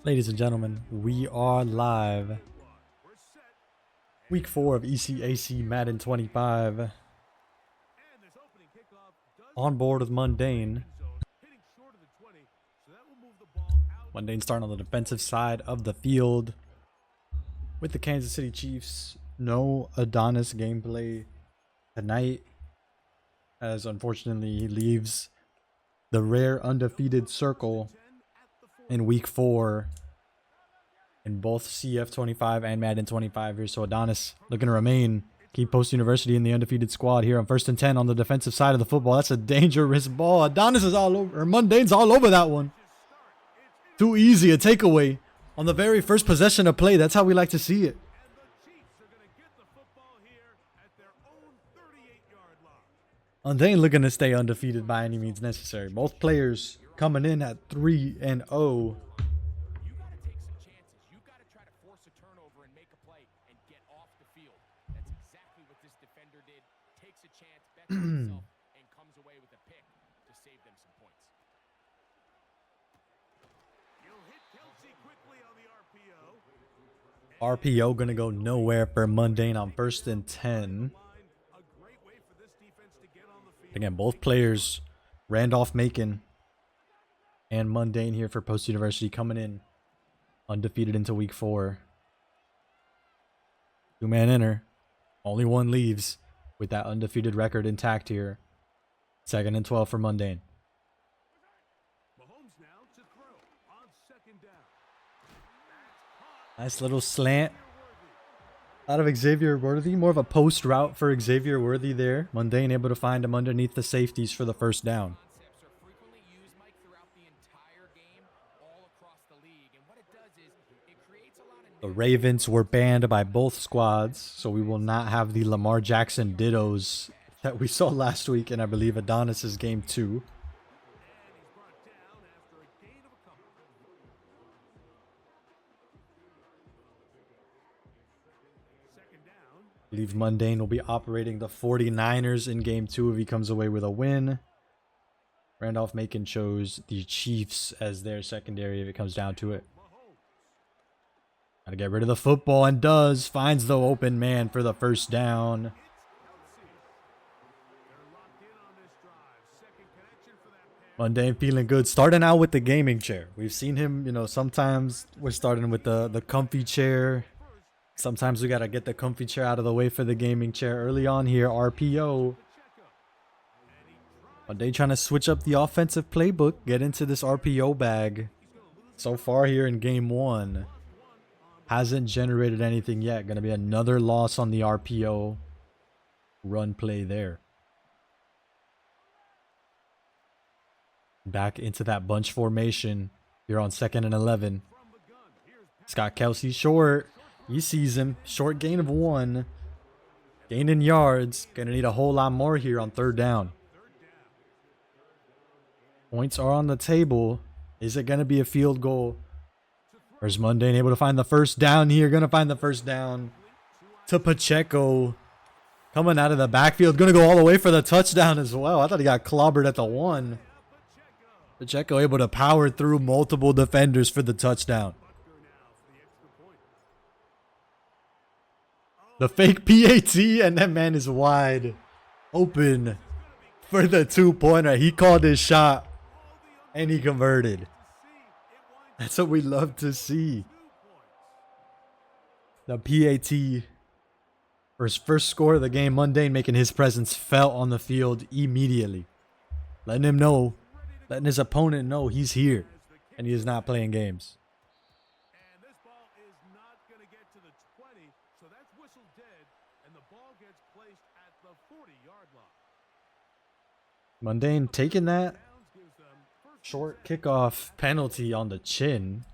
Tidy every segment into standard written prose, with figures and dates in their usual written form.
Ladies and gentlemen, we are live. Week 4 of ECAC Madden 25. On board with MunDayne. MunDayne starting on the defensive side of the field with the Kansas City Chiefs. No Adonis gameplay tonight, as unfortunately he leaves the rare undefeated circle in week 4 in both CF25 and Madden 25 here. So Adonis looking to remain, keep Post University in the undefeated squad here on 1st and 10 on the defensive side of the football. That's a dangerous ball. Adonis is all over, or MunDayne's all over that one. Too easy a takeaway on the very first possession of play. That's how we like to see it. MunDayne looking to stay undefeated by any means necessary. Both players coming in at 3-0. And comes away with a pick to save them some points. RPO gonna go nowhere for MunDayne on 1st and 10. Again, both players, Randolph-Macon and MunDayne here for Post University, coming in undefeated into week 4. 2-man enter. Only one leaves with that undefeated record intact here. 2nd and 12 for MunDayne. Nice little slant out of Xavier Worthy. More of a post route for Xavier Worthy there. MunDayne able to find him underneath the safeties for the first down. The Ravens were banned by both squads, so we will not have the Lamar Jackson dittos that we saw last week in, I believe, Adonis's game 2. I believe MunDayne will be operating the 49ers in game 2 if he comes away with a win. Randolph-Macon chose the Chiefs as their secondary if it comes down to it. Gotta get rid of the football, and does. Finds the open man for the first down. MunDayne feeling good. Starting out with the gaming chair. We've seen him, sometimes we're starting with the comfy chair. Sometimes we gotta get the comfy chair out of the way for the gaming chair. Early on here, RPO. MunDayne trying to switch up the offensive playbook. Get into this RPO bag. So far here in game 1. Hasn't generated anything yet. Gonna be another loss on the RPO run play there. Back into that bunch formation. You're on 2nd and 11. Scott Kelsey short. He sees him. Short gain of 1. Gain in yards. Gonna need a whole lot more here on 3rd down. Points are on the table. Is it gonna be a field goal? Or is MunDayne able to find the first down here? Gonna find the first down to Pacheco. Coming out of the backfield. Gonna go all the way for the touchdown as well. I thought he got clobbered at the 1. Pacheco able to power through multiple defenders for the touchdown. The fake PAT, and that man is wide open for the 2-pointer. He called his shot and he converted. That's what we love to see. The PAT for his first score of the game. MunDayne making his presence felt on the field immediately. Letting him know, letting his opponent know he's here and he is not playing games. And this ball is not going to get to the 20, so that's whistle dead, and the ball gets placed at the 40-yard line. MunDayne taking that short kickoff penalty on the chin.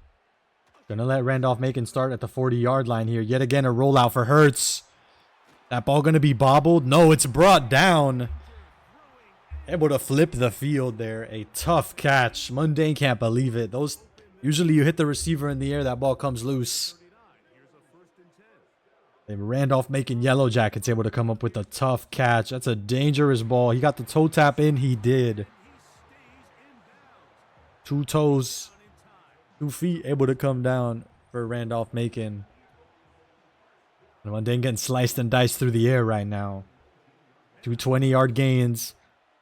Gonna let Randolph-Macon start at the 40-yard line here. Yet again, a rollout for Hurts. That ball gonna be bobbled? No, it's brought down. Able to flip the field there. A tough catch. MunDayne can't believe it. Usually you hit the receiver in the air, that ball comes loose. And Randolph-Macon Yellow Jackets able to come up with a tough catch. That's a dangerous ball. He got the toe tap in. He did. 2 toes 2 feet able to come down for Randolph Macon. And MunDayne getting sliced and diced through the air right now. 2 20-yard gains.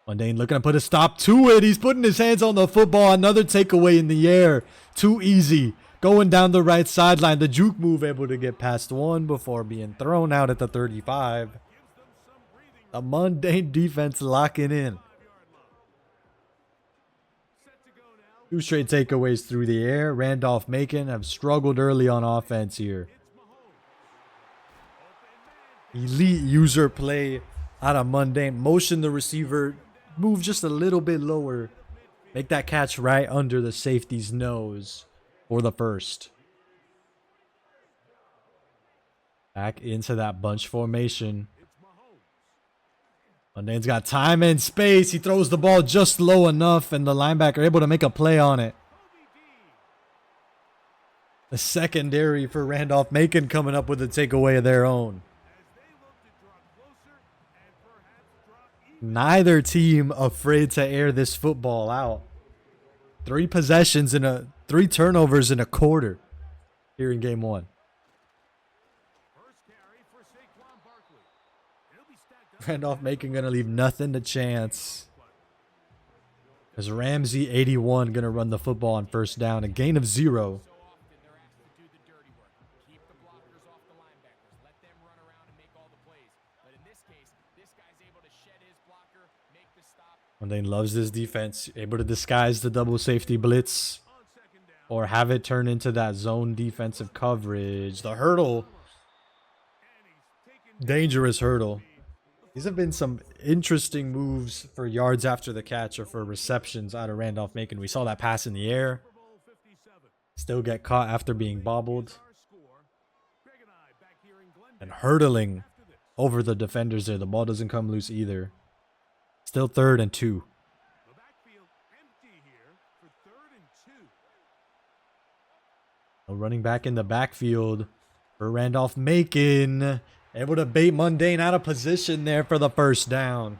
MunDayne looking to put a stop to it. He's putting his hands on the football. Another takeaway in the air. Too easy. Going down the right sideline. The juke move able to get past one before being thrown out at the 35. The MunDayne defense locking in. 2 straight takeaways through the air. Randolph Macon have struggled early on offense here. Elite user play out of MunDayne. Motion the receiver. Move just a little bit lower. Make that catch right under the safety's nose for the first. Back into that bunch formation. MunDayne's got time and space. He throws the ball just low enough, and the linebacker able to make a play on it. The secondary for Randolph Macon coming up with a takeaway of their own. Neither team afraid to air this football out. 3 possessions in 3 turnovers in a quarter here in game 1. Randolph Macon gonna leave nothing to chance. As RMC 81 gonna run the football on first down, a gain of 0. MunDayne loves this defense, able to disguise the double safety blitz or have it turn into that zone defensive coverage. The hurdle, dangerous hurdle. These have been some interesting moves for yards after the catch or for receptions out of Randolph Macon. We saw that pass in the air. Still get caught after being bobbled. And hurdling over the defenders there. The ball doesn't come loose either. Still 3rd and 2. A running back in the backfield for Randolph Macon. Able to bait MunDayne out of position there for the first down.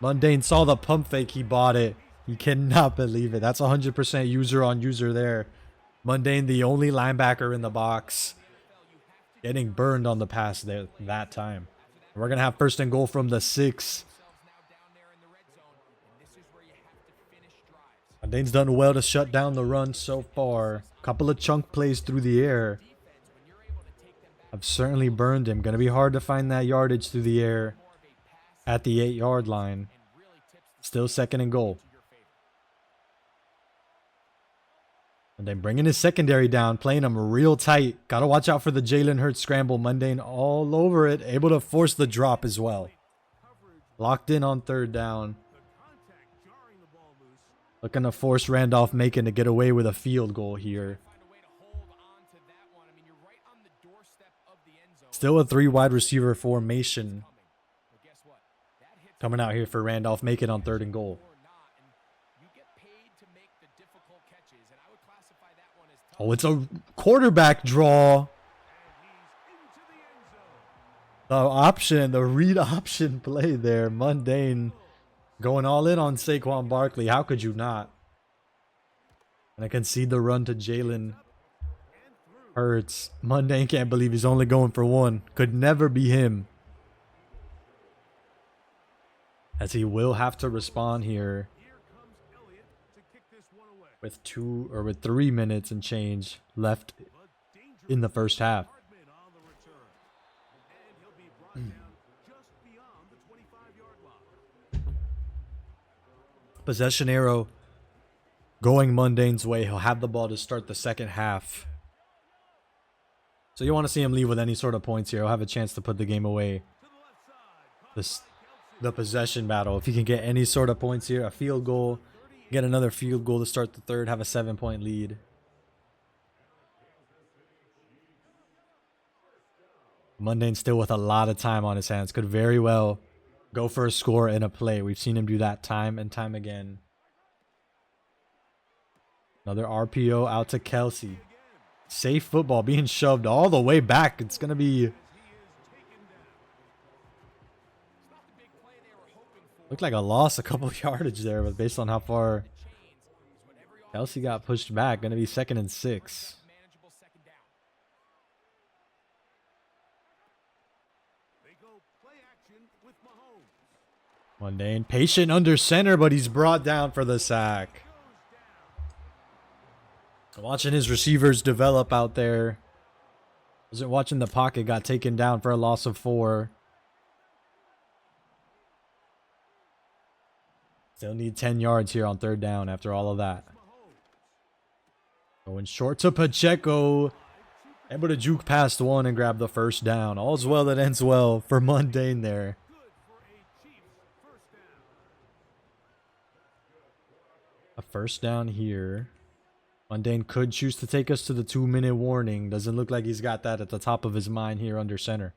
MunDayne saw the pump fake. He bought it. He cannot believe it. That's 100% user on user there. MunDayne, the only linebacker in the box, getting burned on the pass there that time. We're going to have 1st and goal from the 6. MunDayne's done well to shut down the run so far. Couple of chunk plays through the air have certainly burned him. Going to be hard to find that yardage through the air at the 8-yard line. Still 2nd and goal. And then bringing his secondary down, playing him real tight. Got to watch out for the Jalen Hurts scramble. MunDayne all over it. Able to force the drop as well. Locked in on 3rd down. Looking to force Randolph Macon to get away with a field goal here. Still a 3 wide receiver formation coming out here for Randolph Macon on 3rd and goal. Oh, it's a quarterback draw. The read option play there. MunDayne going all in on Saquon Barkley. How could you not? And I concede the run to Jalen Hurts. MunDayne can't believe he's only going for 1. Could never be him. As he will have to respond here with 3 minutes and change left in the first half. Possession arrow going MunDayne's way. He'll have the ball to start the second half. So you want to see him leave with any sort of points here. He'll have a chance to put the game away. The possession battle. If he can get any sort of points here, a field goal, get another field goal to start the third, have a 7-point lead. MunDayne still with a lot of time on his hands. Could very well go for a score in a play. We've seen him do that time and time again. Another RPO out to Kelsey. Safe football being shoved all the way back. It's going to be... Looked like a loss, a couple of yardage there, but based on how far Kelsey got pushed back. Going to be 2nd and 6. Manageable second down. They go play action with Mahomes. MunDayne patient under center, but he's brought down for the sack. Watching his receivers develop out there. Wasn't watching the pocket. Got taken down for a loss of 4. Still need 10 yards here on 3rd down after all of that. Going short to Pacheco. Able to juke past 1 and grab the 1st down. All's well that ends well for MunDayne there. A 1st down here. MunDayne could choose to take us to the 2-minute warning. Doesn't look like he's got that at the top of his mind here under center.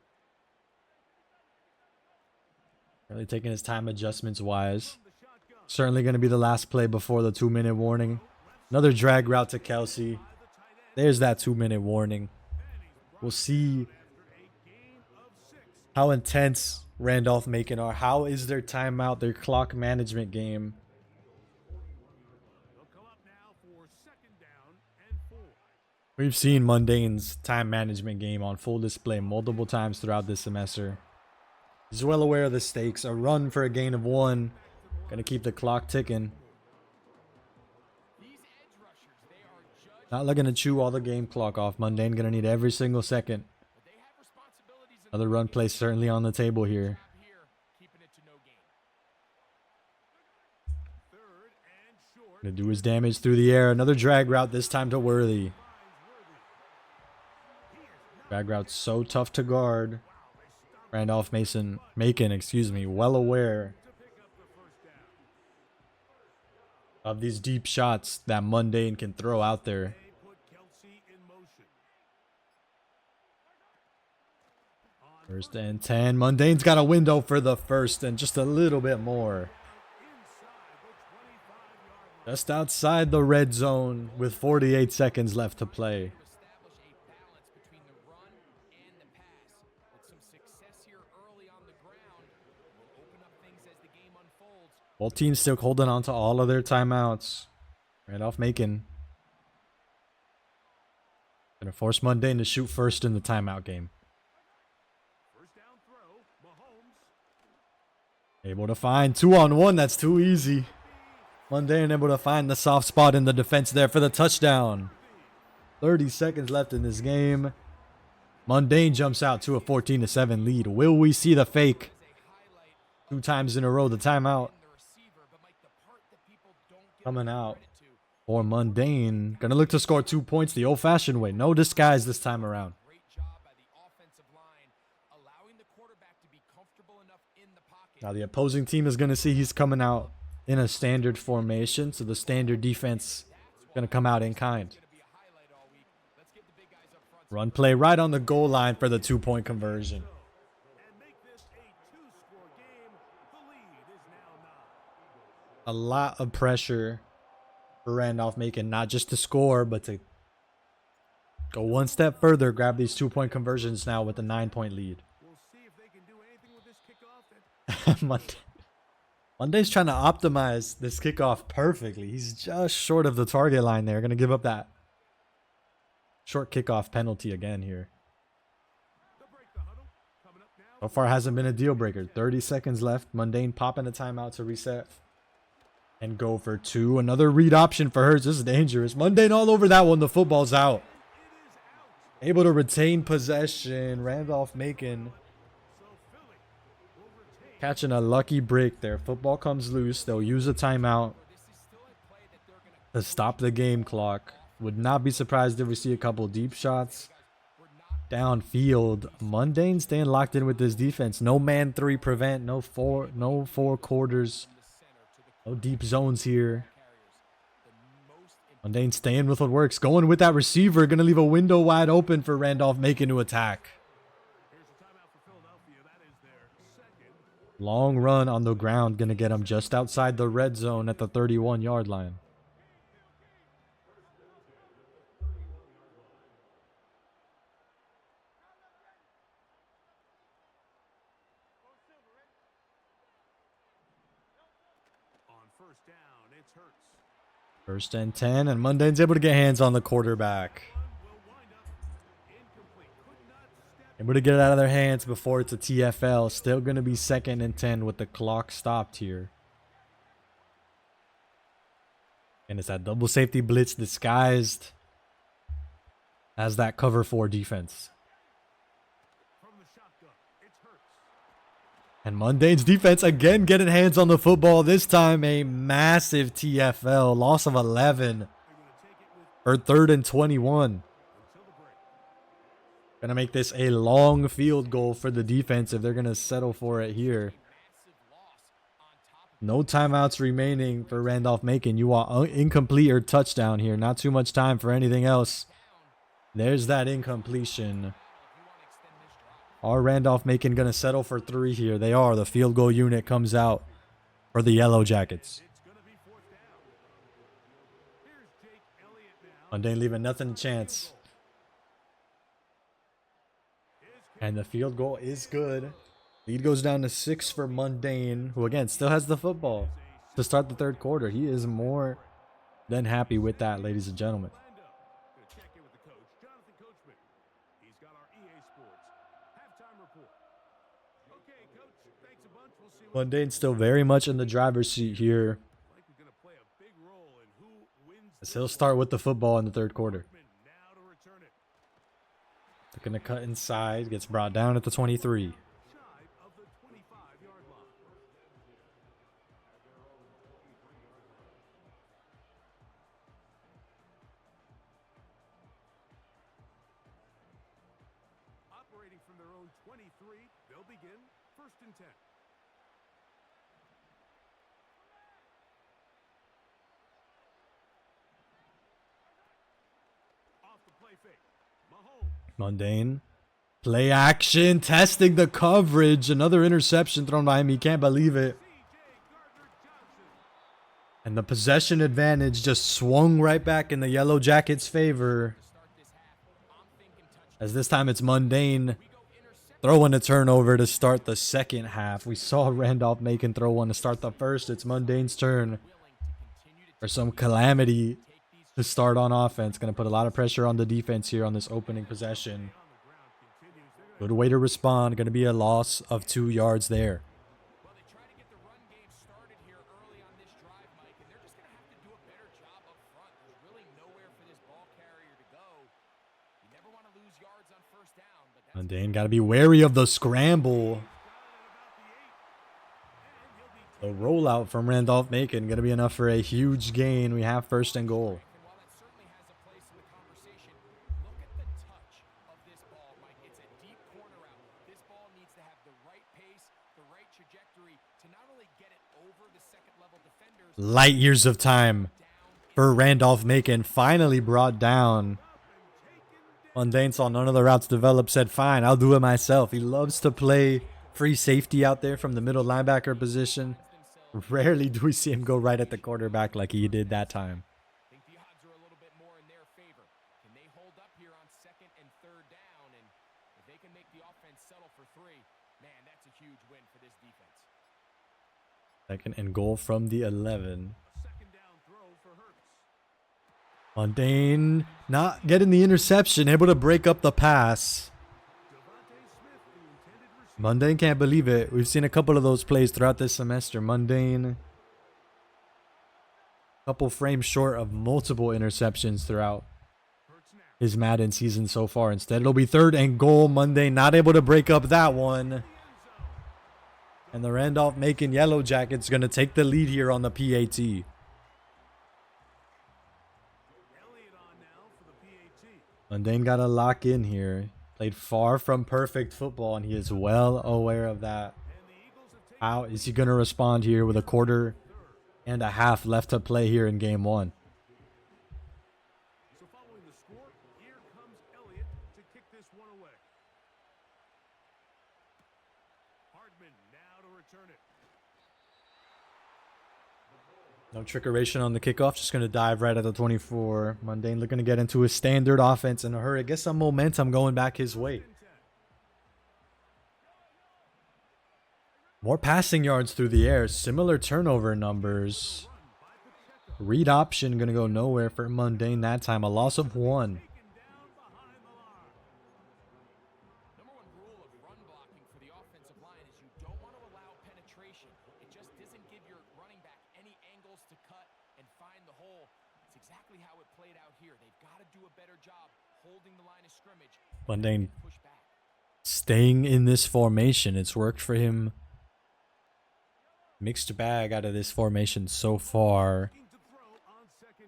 Really taking his time adjustments wise. Certainly going to be the last play before the 2-minute warning. Another drag route to Kelsey. There's that 2-minute warning. We'll see how intense Randolph-Macon are. How is their timeout, their clock management game? We've seen MunDayne's time management game on full display multiple times throughout this semester. He's well aware of the stakes. A run for a gain of 1. Gonna keep the clock ticking. Not looking to chew all the game clock off. MunDayne gonna need every single second. Another run play certainly on the table here. Gonna do his damage through the air. Another drag route, this time to Worthy. Drag route so tough to guard. Randolph-Macon, well aware of these deep shots that MunDayne can throw out there. First and 10. MunDayne's got a window for the 1st and just a little bit more. Just outside the red zone with 48 seconds left to play. Both teams still holding on to all of their timeouts. Randolph-Macon gonna force MunDayne to shoot first in the timeout game. Able to find 2-on-1. That's too easy. MunDayne able to find the soft spot in the defense there for the touchdown. 30 seconds left in this game. MunDayne jumps out to a 14-7 lead. Will we see the fake? 2 times in a row, the timeout coming out for MunDayne. Gonna look to score 2 points the old-fashioned way. No disguise this time around. Now the opposing team is gonna see he's coming out in a standard formation, so the standard defense is gonna come out in kind. Run play right on the goal line for the 2-point conversion. A lot of pressure for Randolph-Macon, not just to score, but to go one step further, grab these 2-point conversions now with a 9-point lead. We'll see if they can do anything with this kickoff. MunDayne's trying to optimize this kickoff perfectly. He's just short of the target line there. Going to give up that short kickoff penalty again here. So far hasn't been a deal breaker. 30 seconds left. MunDayne popping a timeout to reset and go for 2. Another read option for Hurts. This is dangerous. MunDayne all over that one. The football's out. Able to retain possession. Randolph-Macon catching a lucky break there. Football comes loose. They'll use a timeout to stop the game clock. Would not be surprised if we see a couple deep shots downfield. MunDayne staying locked in with this defense. No man 3 prevent. No four quarters. No deep zones here. MunDayne staying with what works. Going with that receiver. Going to leave a window wide open for Randolph-Macon to attack. Long run on the ground. Going to get him just outside the red zone at the 31-yard line. On 1st down, it's Hurts. First and 10, and MunDayne's able to get hands on the quarterback. Able to get it out of their hands before it's a TFL. Still going to be 2nd and 10 with the clock stopped here. And it's that double safety blitz disguised as that cover 4 defense. And MunDayne's defense again getting hands on the football. This time a massive TFL. Loss of 11. Or 3rd and 21. Gonna make this a long field goal for the defense if they're gonna settle for it here. No timeouts remaining for Randolph-Macon. You want incomplete or touchdown here. Not too much time for anything else. There's that incompletion. Are Randolph-Macon going to settle for 3 here? They are. The field goal unit comes out for the Yellow Jackets. MunDayne leaving nothing to chance. And the field goal is good. Lead goes down to 6 for MunDayne, who again still has the football to start the 3rd quarter. He is more than happy with that, ladies and gentlemen. MunDayne still very much in the driver's seat here, as he'll start with the football in the 3rd quarter. Looking to cut inside, gets brought down at the 23. Operating from their own 23, they'll begin 1st and 10. MunDayne. Play action. Testing the coverage. Another interception thrown by him. He can't believe it. And the possession advantage just swung right back in the Yellow Jackets' favor. As this time it's MunDayne throwing a turnover to start the 2nd half. We saw Randolph-Macon throw one to start the 1st. It's MunDayne's turn for some calamity to start on offense. Going to put a lot of pressure on the defense here on this opening possession. Good way to respond. Going to be a loss of 2 yards there. Well, they try to get the run game started here early on this drive, Mike, and they're just going to have to do a better job up front. There's really nowhere for this ball carrier to go. You never want to lose yards on 1st down. But MunDayne got to be wary of the scramble. The rollout from Randolph-Macon going to be enough for a huge gain. We have 1st and goal. Light years of time for Randolph-Macon, finally brought down. MunDayne saw none of the routes develop, said, fine, I'll do it myself. He loves to play free safety out there from the middle linebacker position. Rarely do we see him go right at the quarterback like he did that time. I think the odds are a little bit more in their favor. Can they hold up here on 2nd and 3rd down? And if they can make the offense settle for 3, man, that's a huge win for this defense. 2nd and goal from the 11. MunDayne not getting the interception, able to break up the pass. MunDayne can't believe it. We've seen a couple of those plays throughout this semester. MunDayne, couple frames short of multiple interceptions throughout his Madden season so far. Instead, it'll be 3rd and goal. MunDayne not able to break up that one. And the Randolph-Macon Yellow Jackets going to take the lead here on the PAT. MunDayne got to lock in here. Played far from perfect football, and he is well aware of that. How is he going to respond here with a 1/4 and a half left to play here in game 1? So following the score, here comes Elliott to kick this one away. Hardman now to return it. No trickeration on the kickoff. Just going to dive right at the 24. MunDayne looking to get into his standard offense in a hurry. Get some momentum going back his way. More passing yards through the air. Similar turnover numbers. Read option going to go nowhere for MunDayne that time. A loss of 1. Number one rule of run blocking for the offensive line is you don't want to allow penetration. It just doesn't give your running back any angles to cut and find the hole. It's exactly how it played out here. They've got to do a better job holding the line of scrimmage. MunDayne Push back. staying in this formation. It's worked for him. Mixed bag out of this formation so far.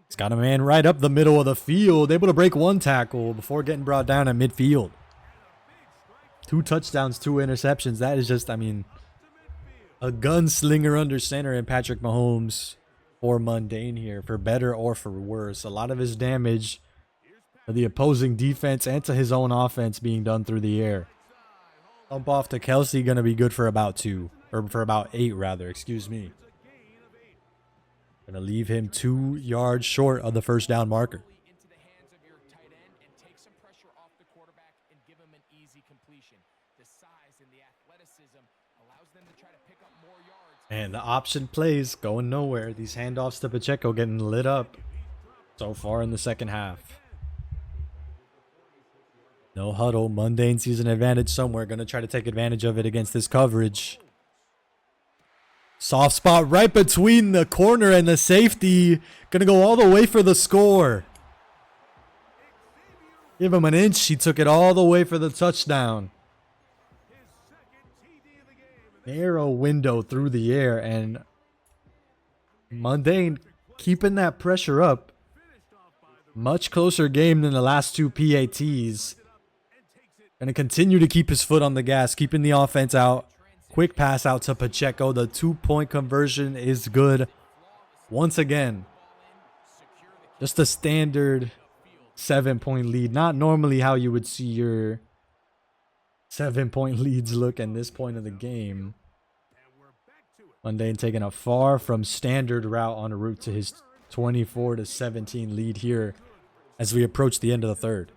He's got a man right up the middle of the field, able to break 1 tackle before getting brought down at midfield. 2 touchdowns, 2 interceptions. That is just, I mean, a gunslinger under center in Patrick Mahomes or MunDayne here, for better or for worse. A lot of his damage to the opposing defense and to his own offense being done through the air. Dump off to Kelsey, going to be good for about 2. Or for about 8, rather. Excuse me. Going to leave him 2 yards short of the first down marker. Into the hands of your tight end and take some pressure off the quarterback and give him an easy completion. The size and the athleticism allows them to try to pick up more yards. And the option plays going nowhere. These handoffs to Pacheco getting lit up so far in the second half. No huddle. MunDayne sees an advantage somewhere. Going to try to take advantage of it against this coverage. Soft spot right between the corner and the safety. Going to go all the way for the score. Give him an inch. He took it all the way for the touchdown. Narrow window through the air. And MunDayne keeping that pressure up. Much closer game than the last 2 PATs. Going to continue to keep his foot on the gas. Keeping the offense out. Quick pass out to Pacheco. The 2-point conversion is good. Once again, just a standard 7-point lead. Not normally how you would see your 7-point leads look at this point of the game. MunDayne taking a far from standard route on route to his 24-17 lead here as we approach the end of the third.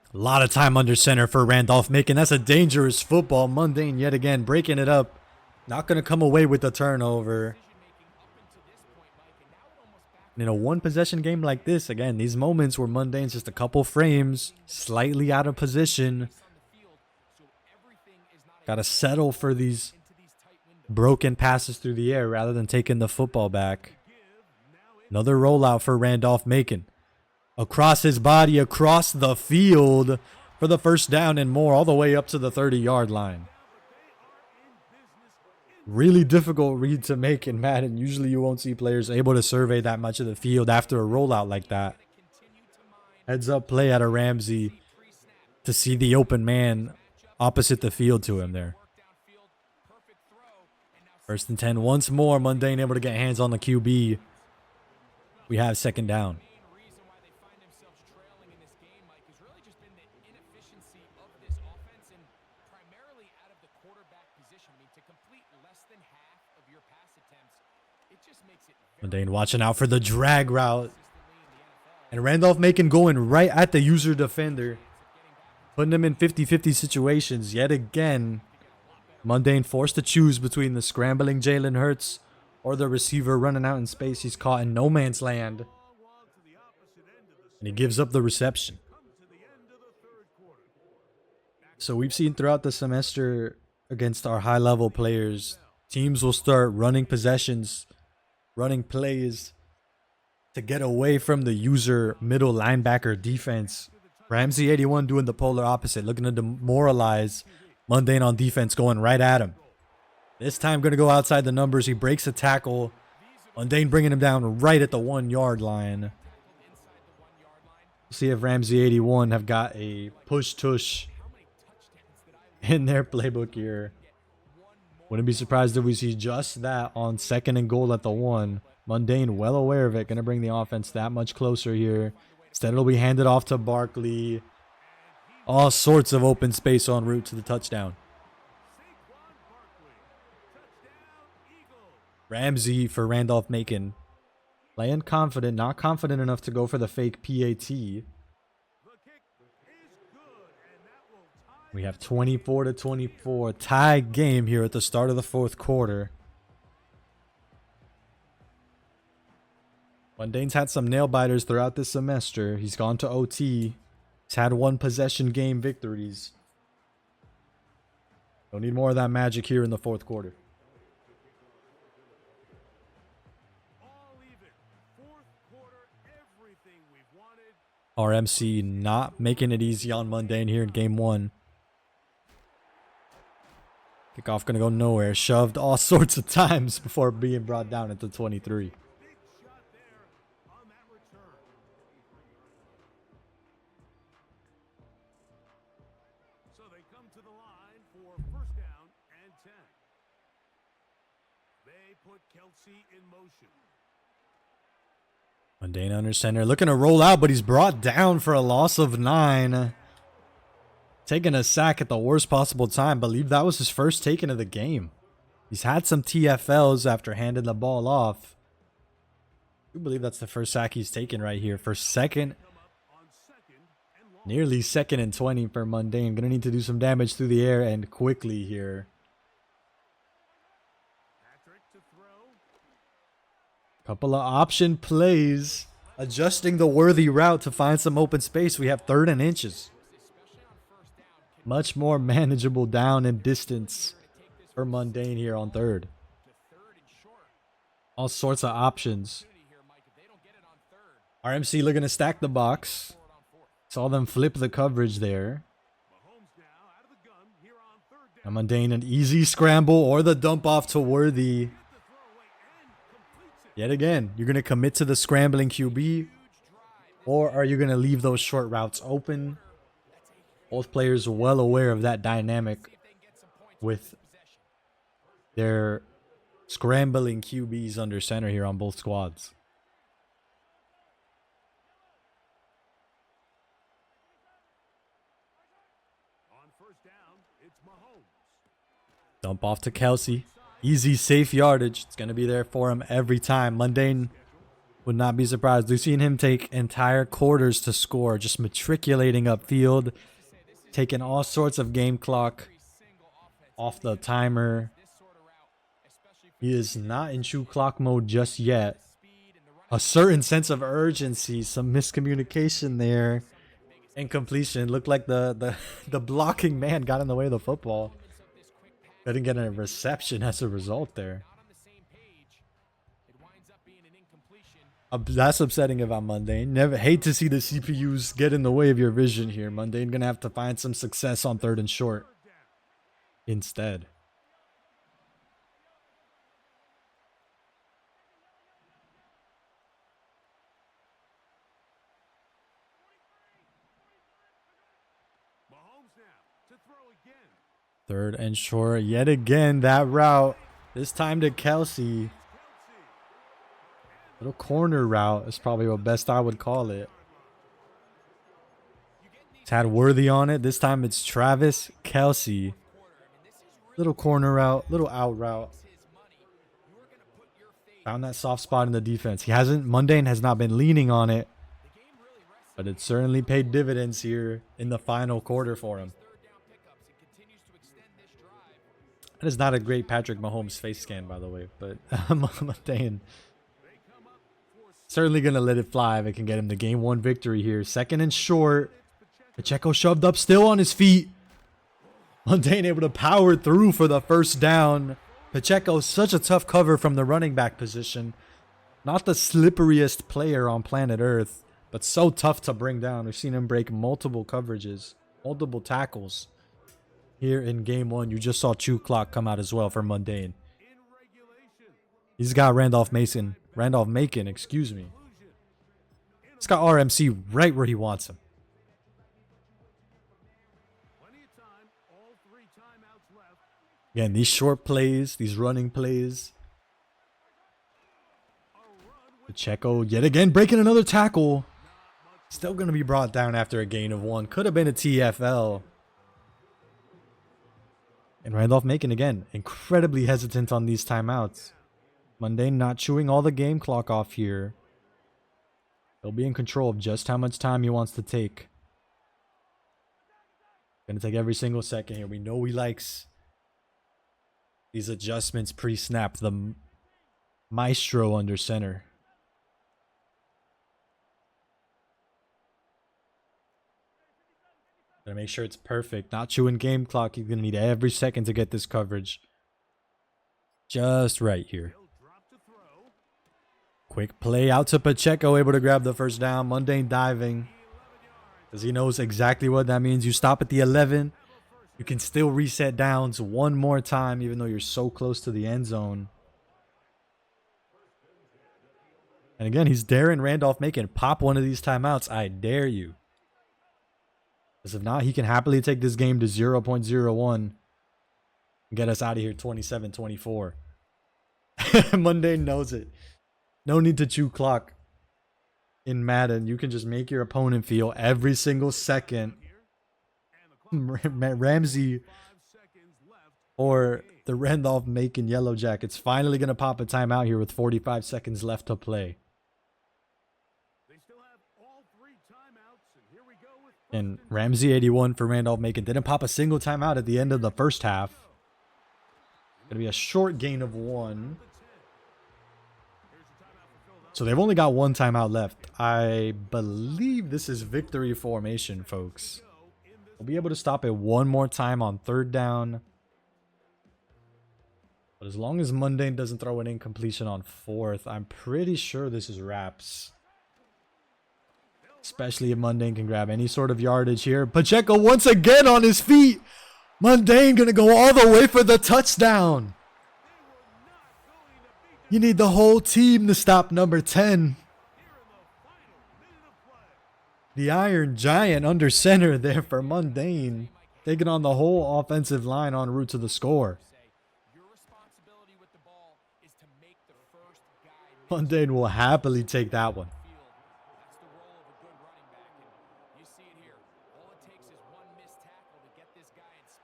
A lot of time under center for Randolph-Macon. That's a dangerous football. MunDayne yet again breaking it up. Not going to come away with the turnover. In a 1-possession game like this, again, these moments where MunDayne's just a couple frames, slightly out of position. Got to settle for these broken passes through the air rather than taking the football back. Another rollout for Randolph-Macon. Across his body, across the field for the first down and more, all the way up to the 30-yard line. Really difficult read to make in Madden. Usually you won't see players able to survey that much of the field after a rollout like that. Heads up play out of Ramsey to see the open man opposite the field to him there. 1st and 10 once more. MunDayne able to get hands on the QB. We have 2nd down. MunDayne watching out for the drag route. And Randolph-Macon going right at the user defender. Putting him in 50-50 situations yet again. MunDayne forced to choose between the scrambling Jalen Hurts or the receiver running out in space. He's caught in no man's land. And he gives up the reception. So we've seen throughout the semester against our high-level players, teams will start running possessions, running plays to get away from the user middle linebacker defense. Ramsey 81 doing the polar opposite, looking to demoralize MunDayne on defense, going right at him. This time going to go outside the numbers. He breaks a tackle. MunDayne bringing him down right at the 1-yard line. See if Ramsey 81 have got a push-tush in their playbook here. Wouldn't be surprised if we see just that on 2nd and goal at the 1. MunDayne well aware of it. Going to bring the offense that much closer here. Instead, it'll be handed off to Barkley. All sorts of open space en route to the touchdown. Ramsey for Randolph-Macon. Playing confident, not confident enough to go for the fake PAT. We have 24-24 tie game here at the start of the fourth quarter. MunDayne's had some nail biters throughout this semester. He's gone to OT. He's had one possession game victories. Don't need more of that magic here in the fourth quarter. RMC not making it easy on MunDayne here in game one. Kickoff gonna go nowhere. Shoved all sorts of times before being brought down at the 23. So they come to the line for first down and 10. They put Kelsey in motion. MunDayne under center, looking to roll out, but he's brought down for a loss of 9. Taking a sack at the worst possible time. Believe that was his first taken of the game. He's had some TFLs after handing the ball off. I believe that's the first sack he's taken right here. For second, nearly 2nd and 20 for MunDayne. Gonna need to do some damage through the air and quickly here. Couple of option plays. Adjusting the worthy route to find some open space. We have 3rd and inches. Much more manageable down and distance for MunDayne here on 3rd. All sorts of options. RMC looking to stack the box. Saw them flip the coverage there. And MunDayne an easy scramble or the dump off to Worthy. Yet again, you're going to commit to the scrambling QB, or are you going to leave those short routes open? Both players are well aware of that dynamic with their scrambling QBs under center here on both squads. On first down, it's Mahomes. Dump off to Kelsey. Easy, safe yardage. It's going to be there for him every time. MunDayne would not be surprised. We've seen him take entire quarters to score, just matriculating upfield, taking all sorts of game clock off the timer. He is not in true clock mode just yet. A certain sense of urgency, some miscommunication there. Incompletion. Looked like the blocking man got in the way of the football. Couldn't get a reception as a result there. That's upsetting about MunDayne. Never hate to see the CPUs get in the way of your vision here. MunDayne gonna have to find some success on 3rd and short instead. Mahomes now to throw again. 3rd and short yet again. That route, this time to Kelsey. Little corner route is probably what best I would call it. It's had Worthy on it. This time it's Travis Kelsey. Little corner route, little out route. Found that soft spot in the defense. MunDayne has not been leaning on it, but it certainly paid dividends here in the final quarter for him. That is not a great Patrick Mahomes face scan, by the way, but MunDayne certainly going to let it fly if it can get him the game 1 victory here. 2nd and short. Pacheco shoved up, still on his feet. MunDayne able to power through for the first down. Pacheco, such a tough cover from the running back position. Not the slipperiest player on planet Earth, but so tough to bring down. We've seen him break multiple coverages, multiple tackles. Here in game 1, you just saw Chew Clock come out as well for MunDayne. He's got Randolph-Macon, excuse me. He's got RMC right where he wants him. Again, these short plays, these running plays. Pacheco yet again breaking another tackle. Still going to be brought down after a gain of 1. Could have been a TFL. And Randolph-Macon again, incredibly hesitant on these timeouts. MunDayne not chewing all the game clock off here. He'll be in control of just how much time he wants to take. Gonna take every single second here. We know he likes these adjustments pre-snap. The maestro under center. Gonna make sure it's perfect. Not chewing game clock. He's gonna need every second to get this coverage just right here. Quick play out to Pacheco, able to grab the first down. MunDayne diving, because he knows exactly what that means. You stop at the 11. You can still reset downs one more time, even though you're so close to the end zone. And again, he's daring Randolph-Macon. Pop one of these timeouts. I dare you. Because if not, he can happily take this game to 0.01 and get us out of here 27-24. MunDayne knows it. No need to chew clock in Madden. You can just make your opponent feel every single second. Ramsey or the Randolph-Macon Yellow Jackets finally going to pop a timeout here with 45 seconds left to play. And Ramsey 81 for Randolph-Macon. Didn't pop a single timeout at the end of the first half. Going to be a short gain of 1. So they've only got 1 timeout left. I believe this is victory formation, folks. We'll be able to stop it one more time on 3rd down. But as long as MunDayne doesn't throw an incompletion on 4th, I'm pretty sure this is wraps. Especially if MunDayne can grab any sort of yardage here. Pacheco once again on his feet. MunDayne gonna go all the way for the touchdown. You need the whole team to stop number 10. The Iron Giant under center there for MunDayne. Taking on the whole offensive line en route to the score. MunDayne will happily take that one.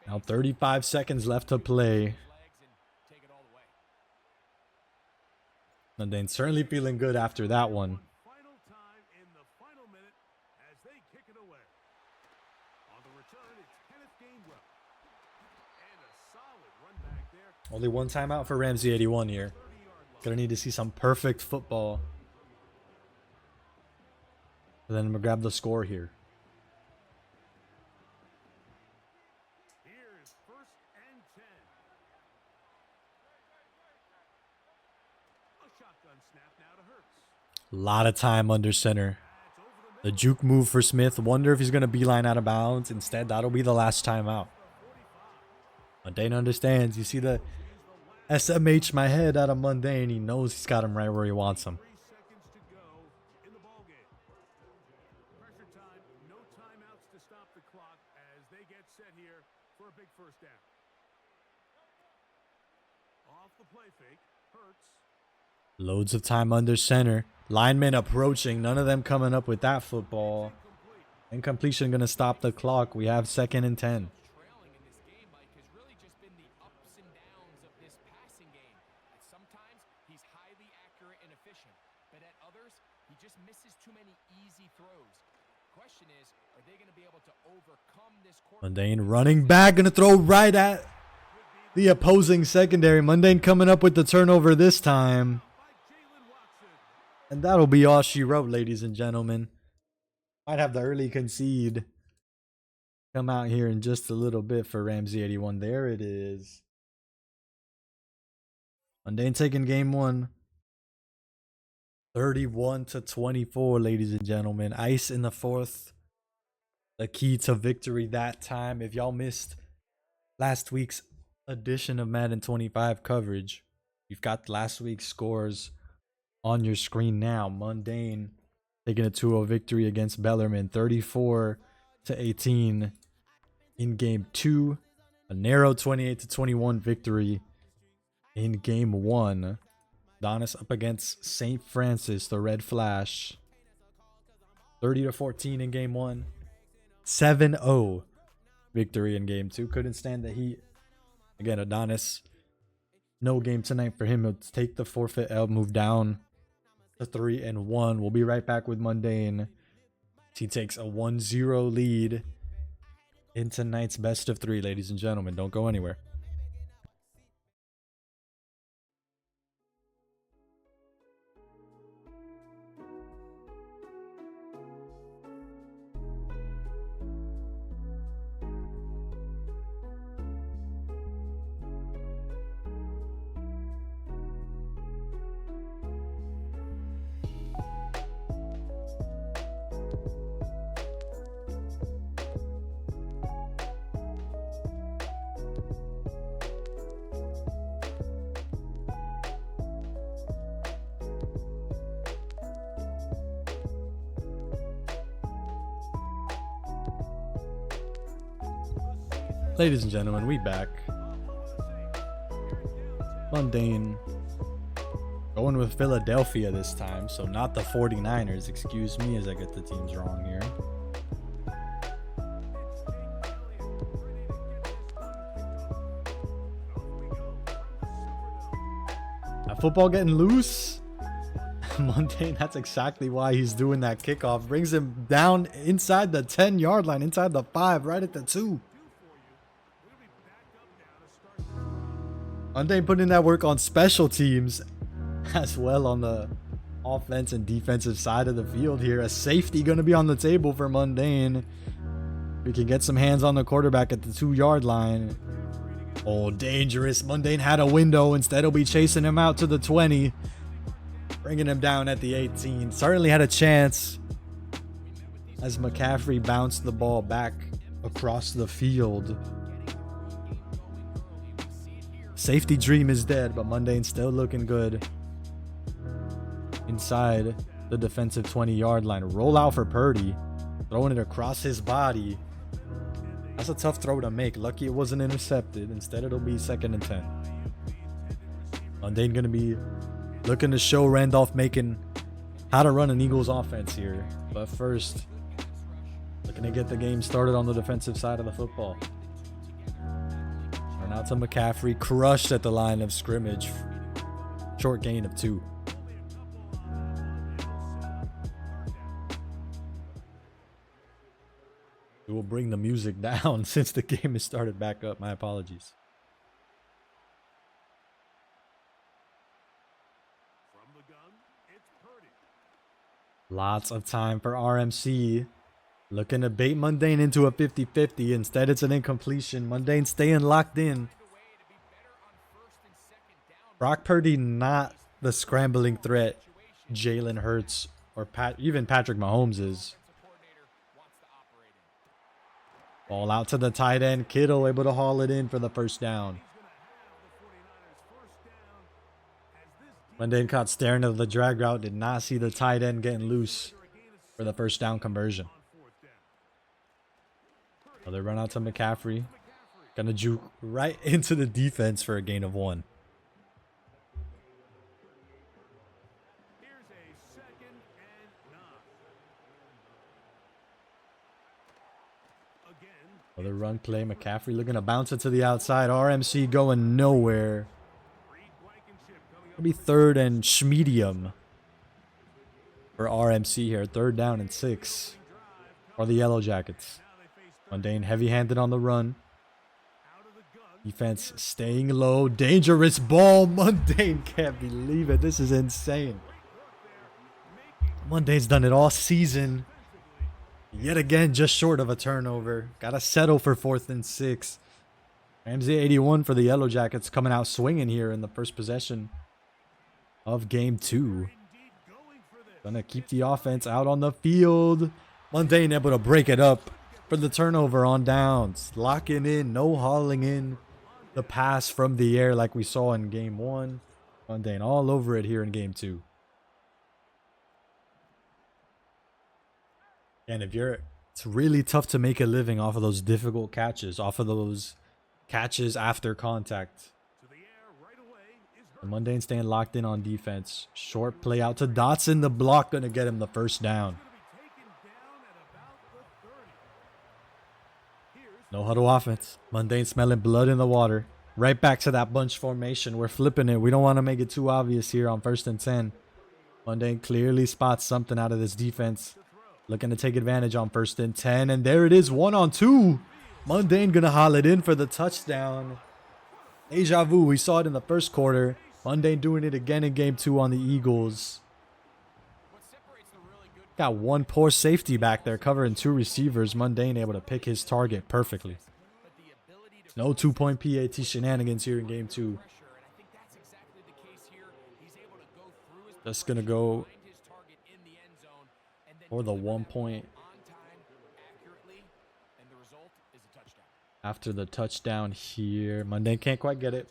Now 35 seconds left to play. MunDayne certainly feeling good after that one. Only 1 timeout for Ramsey 81 here. Gonna need to see some perfect football. And then I'm gonna grab the score here. A lot of time under center. The juke move for Smith. Wonder if he's going to beeline out of bounds. Instead, that'll be the last timeout. MunDayne understands. You see the SMH my head out of MunDayne. He knows he's got him right where he wants him. Loads of time under center. Linemen approaching. None of them coming up with that football. Incompletion going to stop the clock. We have 2nd and 10. MunDayne running back. Going to throw right at the opposing secondary. MunDayne coming up with the turnover this time. And that'll be all she wrote, ladies and gentlemen. Might have the early concede come out here in just a little bit for Ramsey 81. There it is. MunDayne taking game 1. 31-24, ladies and gentlemen. Ice in the 4th. The key to victory that time. If y'all missed last week's edition of Madden 25 coverage, you've got last week's scores on your screen now. MunDayne taking a 2-0 victory against Bellarmine, 34-18 in game 2. A narrow 28-21 victory in game 1. Adonis up against St. Francis, the Red Flash, 30-14 in game 1. 7-0 victory in game 2. Couldn't stand the heat. Again, Adonis No game tonight for him. He'll take the forfeit L, move down to 3-1. We'll be right back with MunDayne. He takes a 1-0 lead in tonight's best of 3, ladies and gentlemen. Don't go anywhere. Ladies and gentlemen, we back. MunDayne going with Philadelphia this time, so not the 49ers. Excuse me as I get the teams wrong here. Football getting loose. MunDayne, that's exactly why he's doing that kickoff. Brings him down inside the 10-yard line, inside the 5, right at the 2. MunDayne putting that work on special teams as well on the offense and defensive side of the field here. A safety going to be on the table for MunDayne. We can get some hands on the quarterback at the 2-yard line. Oh, dangerous. MunDayne had a window. Instead, he'll be chasing him out to the 20. Bringing him down at the 18. Certainly had a chance as McCaffrey bounced the ball back across the field. Safety dream is dead, but MunDayne's still looking good inside the defensive 20-yard line. Roll out for Purdy, throwing it across his body. That's a tough throw to make. Lucky it wasn't intercepted. Instead, it'll be 2nd and 10. MunDayne going to be looking to show Randolph-Macon how to run an Eagles offense here. But first, looking to get the game started on the defensive side of the football. Out to McCaffrey, crushed at the line of scrimmage. Short gain of 2. We will bring the music down since the game has started back up. My apologies. From the gun, it's Purdy. Lots of time for RMC. Looking to bait MunDayne into a 50-50. Instead, it's an incompletion. MunDayne staying locked in. Brock Purdy not the scrambling threat Jalen Hurts or even Patrick Mahomes is. Ball out to the tight end. Kittle able to haul it in for the first down. MunDayne caught staring at the drag route. Did not see the tight end getting loose for the first down conversion. Another run out to McCaffrey. Gonna juke right into the defense for a gain of 1. Here's a 2nd and 9. Again, Another run play. McCaffrey looking to bounce it to the outside. RMC going nowhere. It'll be 3rd and schmedium for RMC here. 3rd down and 6 for the Yellow Jackets. MunDayne heavy-handed on the run. Defense staying low. Dangerous ball. MunDayne can't believe it. This is insane. MunDayne's done it all season. Yet again, just short of a turnover. Got to settle for 4th and 6. Ramsey 81 for the Yellow Jackets coming out swinging here in the first possession of game 2. Gonna keep the offense out on the field. MunDayne able to break it up for the turnover on downs. Locking in, no hauling in the pass from the air like we saw in game 1. MunDayne all over it here in game 2. And it's really tough to make a living off of those difficult catches, off of those catches after contact. And MunDayne staying locked in on defense. Short play out to Dotson. The block going to get him the first down. No huddle offense. MunDayne smelling blood in the water. Right back to that bunch formation. We're flipping it. We don't want to make it too obvious here on 1st and 10. MunDayne clearly spots something out of this defense. Looking to take advantage on 1st and 10. And there it is, 1-on-2. MunDayne gonna haul it in for the touchdown. Deja vu. We saw it in the first quarter. MunDayne doing it again in game 2 on the Eagles. Got one poor safety back there covering 2 receivers. MunDayne able to pick his target perfectly. No 2-point PAT shenanigans here in game 2. Just gonna go for the 1 point after the touchdown here. MunDayne can't quite get it.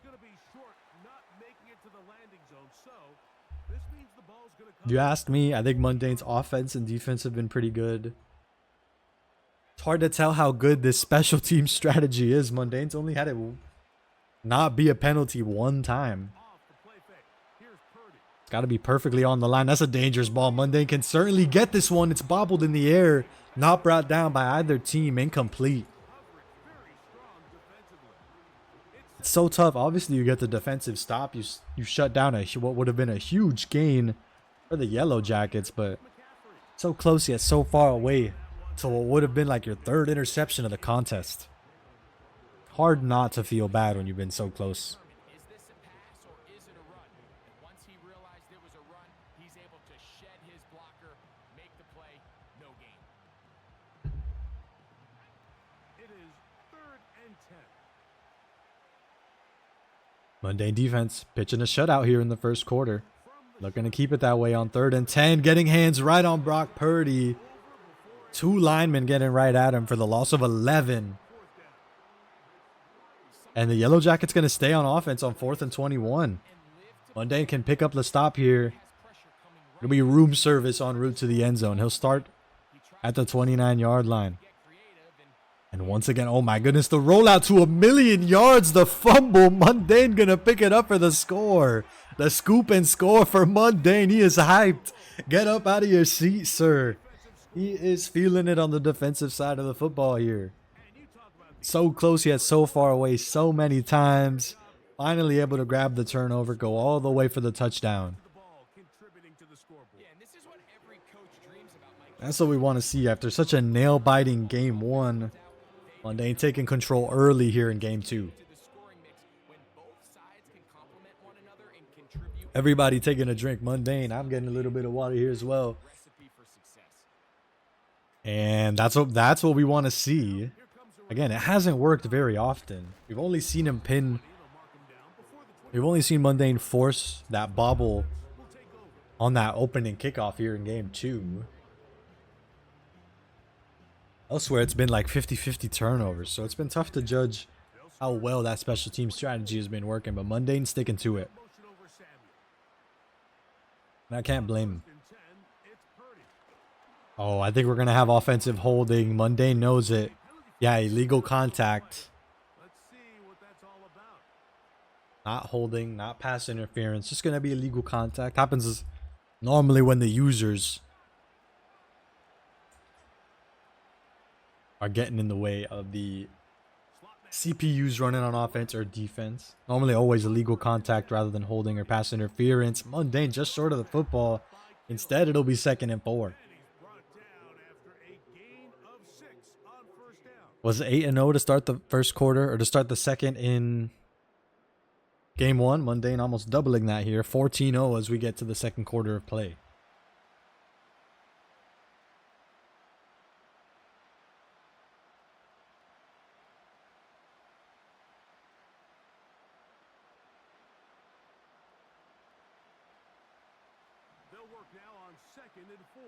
If you asked me, I think MunDayne's offense and defense have been pretty good. It's hard to tell how good this special team strategy is. MunDayne's only had it not be a penalty 1 time. It's got to be perfectly on the line. That's a dangerous ball. MunDayne can certainly get this one. It's bobbled in the air. Not brought down by either team. Incomplete. It's so tough. Obviously, you get the defensive stop. You shut down what would have been a huge gain for the Yellow Jackets, but so close yet so far away to what would have been like your 3rd interception of the contest. Hard not to feel bad when you've been so close. Is this a pass or is it a run? And once he realized it was a run, he's able to shed his blocker, make the play, no gain. It is 3rd and 10. MunDayne defense pitching a shutout here in the first quarter. Looking to keep it that way on 3rd and 10. Getting hands right on Brock Purdy. 2 linemen getting right at him for the loss of 11. And the Yellow Jackets going to stay on offense on 4th and 21. MunDayne can pick up the stop here. It'll be room service en route to the end zone. He'll start at the 29-yard line. And once again, oh my goodness, the rollout to 1,000,000 yards, the fumble. MunDayne gonna pick it up for the score. The scoop and score for MunDayne. He is hyped. Get up out of your seat, sir. He is feeling it on the defensive side of the football here. So close yet so far away so many times. Finally able to grab the turnover, go all the way for the touchdown. That's what we want to see after such a nail-biting game 1. MunDayne taking control early here in game 2. Everybody taking a drink. MunDayne, I'm getting a little bit of water here as well. And that's what we want to see. Again, it hasn't worked very often. We've only seen him pin. We've only seen MunDayne force that bobble on that opening kickoff here in game 2. Elsewhere, it's been like 50-50 turnovers, so it's been tough to judge how well that special team strategy has been working, but MunDayne's sticking to it. And I can't blame him. Oh, I think we're going to have offensive holding. MunDayne knows it. Yeah, illegal contact. Not holding, not pass interference. Just going to be illegal contact. Happens normally when the users are getting in the way of the CPUs running on offense or defense. Normally always illegal contact rather than holding or pass interference. MunDayne just short of the football. Instead, it'll be 2nd and 4. Was it 8-0 to start the first quarter or to start the second in game 1? MunDayne almost doubling that here. 14-0 as we get to the second quarter of play. They'll work now on 2nd and 4.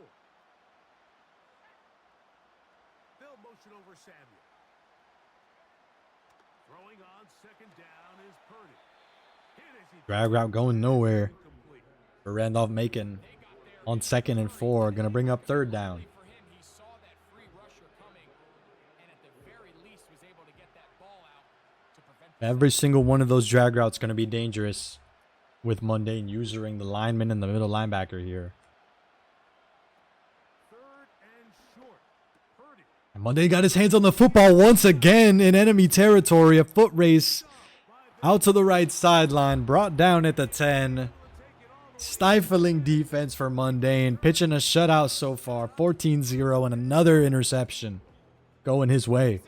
They'll motion over Samuel. Throwing on 2nd down is Purdy. Drag route going nowhere for Randolph Macon on 2nd and 4. Going to bring up 3rd down. Every single one of those drag routes going to be dangerous with MunDayne using the lineman and the middle linebacker here. And MunDayne got his hands on the football once again in enemy territory. A foot race Out to the right sideline, brought down at the 10. Stifling defense for MunDayne. Pitching a shutout so far. 14-0 and another interception going his way.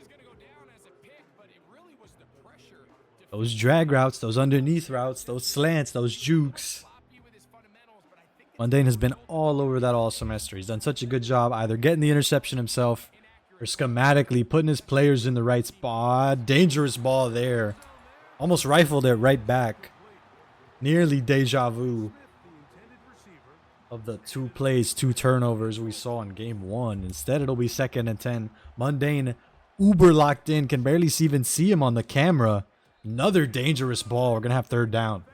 Those drag routes, those underneath routes, those slants, those jukes. MunDayne has been all over that all semester. He's done such a good job either getting the interception himself or schematically putting his players in the right spot. Dangerous ball there. Almost rifled it right back. Nearly deja vu of the 2 plays, 2 turnovers we saw in game 1. Instead, it'll be 2nd and 10. MunDayne uber locked in. Can barely even see him on the camera. Another dangerous ball. We're going to have 3rd down.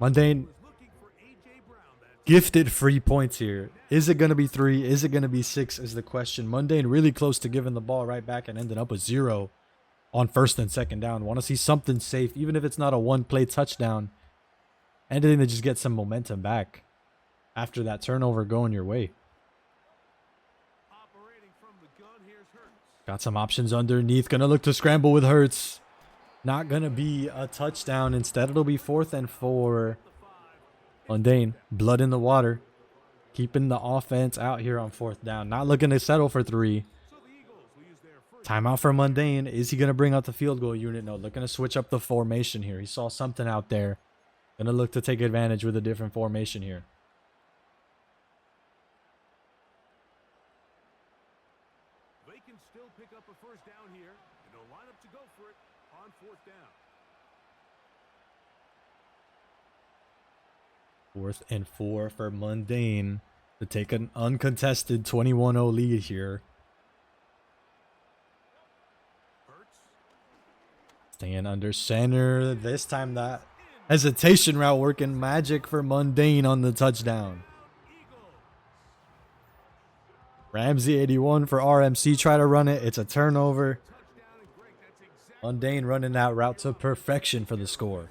MunDayne gifted free points here. Is it going to be 3? Is it going to be 6 is the question. MunDayne really close to giving the ball right back and ended up with 0 on 1st and 2nd down. Want to see something safe, even if it's not a 1-play touchdown. Anything to just get some momentum back after that turnover going your way. Got some options underneath. Gonna look to scramble with Hurts. Not gonna be a touchdown. Instead, it'll be 4th and 4. MunDayne, blood in the water. Keeping the offense out here on 4th down. Not looking to settle for 3. Timeout for MunDayne. Is he gonna bring out the field goal unit? No, looking to switch up the formation here. He saw something out there. Gonna look to take advantage with a different formation here. They can still pick up a 1st down here, and they'll line up to go for it on 4th down. 4th and 4 for MunDayne to take an uncontested 21-0 lead here. Staying under center. This time that hesitation route working magic for MunDayne on the touchdown. Ramsey 81 for RMC. Try to run it. It's a turnover. MunDayne running that route to perfection for the score.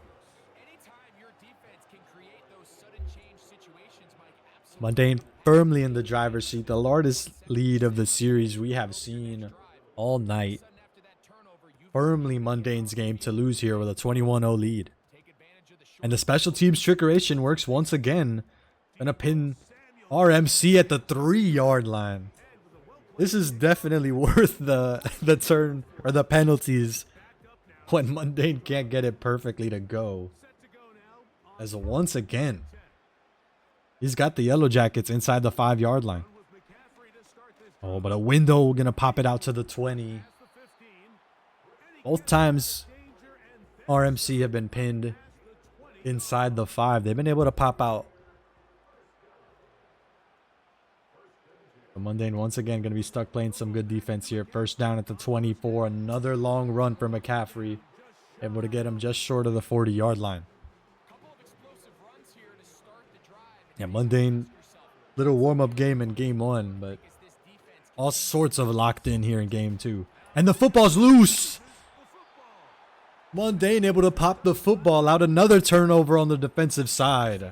MunDayne firmly in the driver's seat. The largest lead of the series we have seen all night. Firmly MunDayne's game to lose here with a 21-0 lead. And the special teams trickeration works once again. Gonna pin RMC at the 3-yard line. This is definitely worth the turn or the penalties when MunDayne can't get it perfectly to go. As once again, he's got the Yellow Jackets inside the 5-yard line. Oh, but a window gonna pop it out to the 20. Both times RMC have been pinned inside the 5. They've been able to pop out. MunDayne once again going to be stuck playing some good defense here. 1st down at the 24. Another long run for McCaffrey. Able to get him just short of the 40-yard line. Yeah, MunDayne, little warm-up game in game 1, but all sorts of locked in here in game 2. And the football's loose. MunDayne able to pop the football out. Another turnover on the defensive side.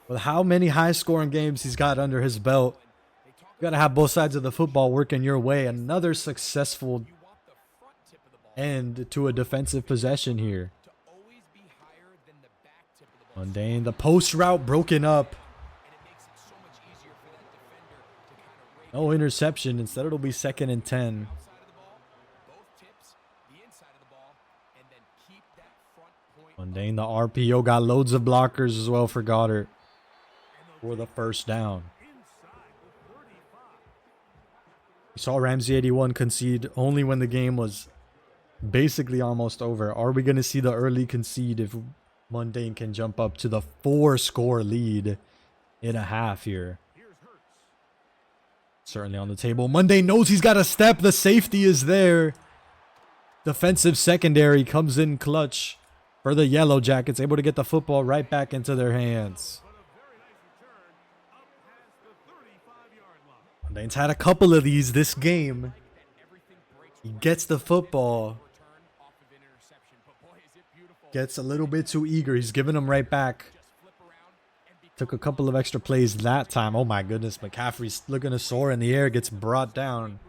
With how many high-scoring games he's got under his belt, you got to have both sides of the football working your way. Another successful end to a defensive possession here. MunDayne, the post route broken up. No interception. Instead, it'll be 2nd and 10. MunDayne, the RPO, got loads of blockers as well for Goddard for the 1st down. We saw Ramsey 81 concede only when the game was basically almost over. Are we going to see the early concede if MunDayne can jump up to the 4-score lead in a half here? Certainly on the table. MunDayne knows he's got a step. The safety is there. Defensive secondary comes in clutch for the Yellow Jackets, able to get the football right back into their hands. MunDayne's had a couple of these this game. He gets the football. Gets a little bit too eager. He's giving them right back. Took a couple of extra plays that time. Oh my goodness, McCaffrey's looking to soar in the air. Gets brought down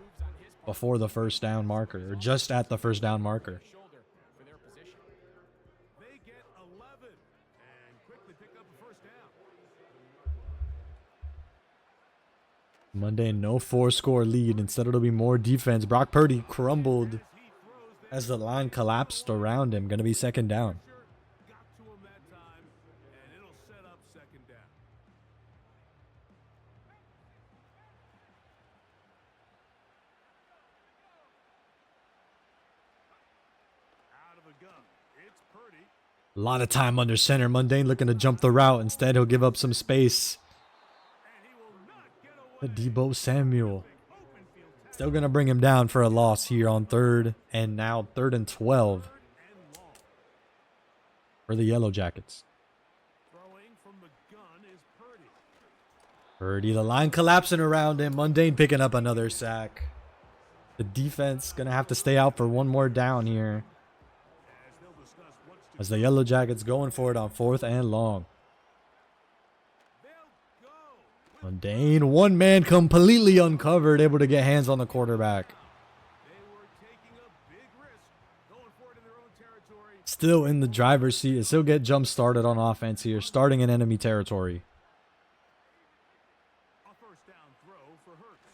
before the first down marker, or just at the first down marker. Shoulder for their position. They get 11 and quickly pick up a first down. MunDayne, no 4-score lead. Instead, it'll be more defense. Brock Purdy crumbled He throws as the line collapsed around him. Gonna be second down. got to him that time, and it'll set up second down. Out of the gun, it's Purdy. A lot of time under center. MunDayne looking to jump the route. Instead, he'll give up some space. And he will not get away. To Debo Samuel. Open field tackle Still gonna bring him down for a loss here on 3rd and now 3rd and 12 and long. for the Yellow Jackets. Throwing from the gun is Purdy. Purdy, the line collapsing around him. MunDayne picking up another sack. The defense gonna have to stay out for one more down here As they'll discuss what's to as the Yellow Jackets going for it on 4th and long. they'll go. MunDayne, one man completely uncovered, able to get hands on the quarterback. They were taking a big risk, going for it in their own territory. Still in the driver's seat, and still get jump started on offense here, starting in enemy territory. A first down throw for Hurts.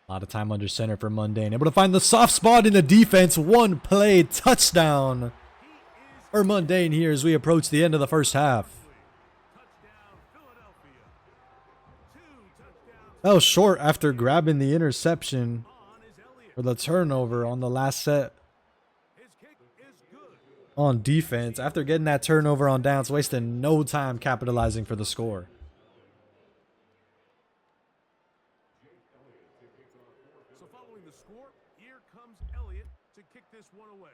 A lot of time under center for MunDayne, able to find the soft spot in the defense. One play touchdown for MunDayne here as we approach the end of the first half. Touchdown, Philadelphia. 2 touchdowns That was short after grabbing the interception on is Elliott. for the turnover on the last set His kick is good. on defense. After getting that turnover on downs, wasting no time capitalizing for the score. So following the score, here comes Elliott to kick this one away.